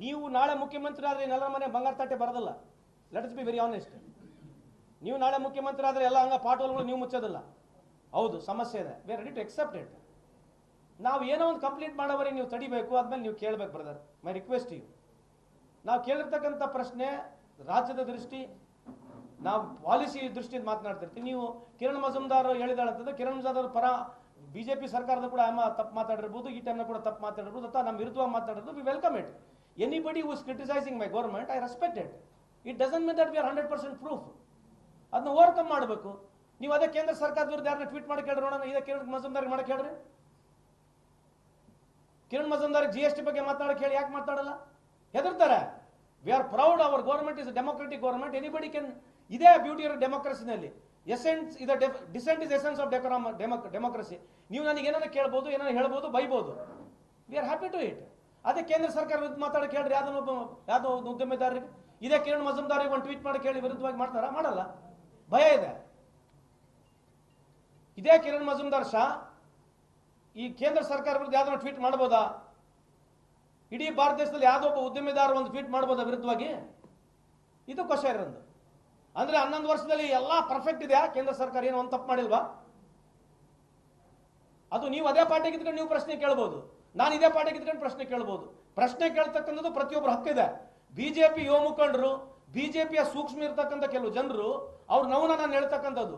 ನೀವು ನಾಳೆ ಮುಖ್ಯಮಂತ್ರಿ ಆದರೆ ಎಲ್ಲರ ಮನೆ ಬಂಗಾರ ತಟ್ಟೆ ಬರೋದಿಲ್ಲ. Let us be very honest. ನೀವು ನಾಳೆ ಮುಖ್ಯಮಂತ್ರಿ ಆದರೆ ಎಲ್ಲ ಹಂಗ ಪಾಟೋಲ್ಗಳು ನೀವು ಮುಚ್ಚೋದಿಲ್ಲ. ಹೌದು, ಸಮಸ್ಯೆ ಇದೆ. We are ready to accept it. ನಾವು ಏನೋ ಒಂದು ಕಂಪ್ಲೀಟ್ ಮಾಡೋವರೆಗೆ ನೀವು ತಡಿಬೇಕು, ಆದ್ಮೇಲೆ ನೀವು ಕೇಳಬೇಕು ಬ್ರದರ್. My request you. ನಾವು ಕೇಳಿರ್ತಕ್ಕಂಥ ಪ್ರಶ್ನೆ ರಾಜ್ಯದ ದೃಷ್ಟಿ, ನಾವು ಪಾಲಿಸಿ ದೃಷ್ಟಿಯಿಂದ ಮಾತನಾಡ್ತಿರ್ತೀವಿ. ನೀವು ಕಿರಣ್ ಮಜುಮ್ದಾರ್ ಹೇಳಿದಾಳಂತಂದ್ರೆ ಕಿರಣ್ ಮಜುಮ್ದಾರ್ ಪರ ಬಿಜೆಪಿ ಸರ್ಕಾರದ ಕೂಡ ತಪ್ಪು ಮಾತಾಡಿರ್ಬೋದು, ಈ ಟೈಮ್ನ ಕೂಡ ತಪ್ಪು ಮಾತಾಡಿರ್ಬೋದು, ಅಥವಾ ನಮ್ಮ ವಿರುದ್ಧವಾಗಿ ಮಾತಾಡಿರೋದು. We welcome it. Anybody who is criticising my government, I respect it. It doesn't mean that we are 100% proof. ಅದನ್ನ ಓವರ್ಕಮ್ ಮಾಡಬೇಕು. ನೀವು ಅದೇ ಕೇಂದ್ರ ಸರ್ಕಾರದ ವಿರುದ್ಧ ಯಾರನ್ನ ಟ್ವೀಟ್ ಮಾಡಿ ಕೇಳ್ರಿ ನೋಡೋಣ. ಇದೇ ಕಿರಣ್ ಮಜುಮ್ದಾರ್ಗೆ ಮಾಡಕ್ಕೆ ಹೇಳ್ರಿ. ಕಿರಣ್ ಮಜುಮ್ದಾರ್ GST ಬಗ್ಗೆ ಮಾತಾಡಕ್ಕೆ ಹೇಳಿ, ಯಾಕೆ ಮಾತಾಡಲ್ಲ? ಹೆದರ್ತಾರೆ. We are proud, our government is democratic government. Anybody can. ಇದೇ ಬ್ಯೂಟಿ ಆಫ್ ಡೆಮೋಕ್ರಸಿನಲ್ಲಿ. ಎಸೆನ್ಸ್ ಇದೆ, dissent is essence of democracy. ನೀವು ನನಗೆ ಏನಾರ ಕೇಳ್ಬೋದು, ಏನಾರ ಹೇಳ್ಬೋದು, ಬೈಬೋದು. We are happy to it. ಅದೇ ಕೇಂದ್ರ ಸರ್ಕಾರ ವಿರುದ್ಧ ಮಾತಾಡಕ್ಕೆ ಹೇಳ್ರಿ ಯಾವುದೋ ಉದ್ಯಮೆದಾರರಿಗೆ. ಇದೇ ಕಿರಣ್ ಮಜುಮ್ದಾರಿಗೆ ಒಂದು ಟ್ವೀಟ್ ಮಾಡಕ್ಕೆ ಹೇಳಿ ವಿರುದ್ಧವಾಗಿ ಮಾಡ್ತಾರ? ಮಾಡಲ್ಲ. ಭಯ ಇದೆ. ಇದೇ ಕಿರಣ್ ಮಜುಮ್ದಾರ್ ಶಾ ಈ ಕೇಂದ್ರ ಸರ್ಕಾರ ವಿರುದ್ಧ ಯಾವ್ದೋ ಟ್ವೀಟ್ ಮಾಡ್ಬೋದಾ? ಇಡೀ ಭಾರತ ದೇಶದಲ್ಲಿ ಯಾವುದೋ ಒಬ್ಬ ಉದ್ಯಮಿದಾರ ಒಂದು ಟ್ವೀಟ್ ಮಾಡ್ಬೋದಾ ವಿರುದ್ಧವಾಗಿ? ಇದು ಕ್ವಶನ್ ಇರೋದು. ಅಂದ್ರೆ 11 ವರ್ಷದಲ್ಲಿ ಎಲ್ಲ ಪರ್ಫೆಕ್ಟ್ ಇದೆಯಾ? ಕೇಂದ್ರ ಸರ್ಕಾರ ಏನು ಒಂದು ತಪ್ಪು ಮಾಡಿಲ್ವಾ? ಅದು ನೀವು ಅದೇ ಪಾರ್ಟಿಗೆ ಇದ್ಕೊಂಡು ನೀವು ಪ್ರಶ್ನೆ ಕೇಳಬಹುದು, ನಾನು ಇದೇ ಪಾರ್ಟಿಗೆ ಇದ್ಕೊಂಡು ಪ್ರಶ್ನೆ ಕೇಳಬಹುದು. ಪ್ರಶ್ನೆ ಕೇಳ್ತಕ್ಕಂಥದ್ದು ಪ್ರತಿಯೊಬ್ಬರ ಹಕ್ಕಿದೆ. ಬಿಜೆಪಿ ಯುವ ಮುಖಂಡರು, ಬಿಜೆಪಿಯ ಸೂಕ್ಷ್ಮ ಇರ್ತಕ್ಕಂಥ ಕೆಲವು ಜನರು ಅವ್ರ ನೋವನ್ನ ನಾನು ಹೇಳ್ತಕ್ಕಂಥದ್ದು.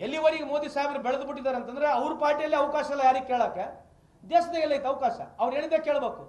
ಎಲ್ಲಿವರೆಗೆ ಮೋದಿ ಸಾಹೇಬರು ಬೆಳೆದು ಬಿಟ್ಟಿದ್ದಾರೆ ಅಂತಂದ್ರೆ ಅವ್ರ ಪಾರ್ಟಿಯಲ್ಲಿ ಅವಕಾಶ ಇಲ್ಲ ಯಾರಿಗೆ ಕೇಳಕ್ಕೆ. ದೇಶದಾಗ ಎಲ್ಲೈತೆ ಅವಕಾಶ? ಅವ್ರು ಹೇಳಿದ್ದೆ ಕೇಳಬೇಕು.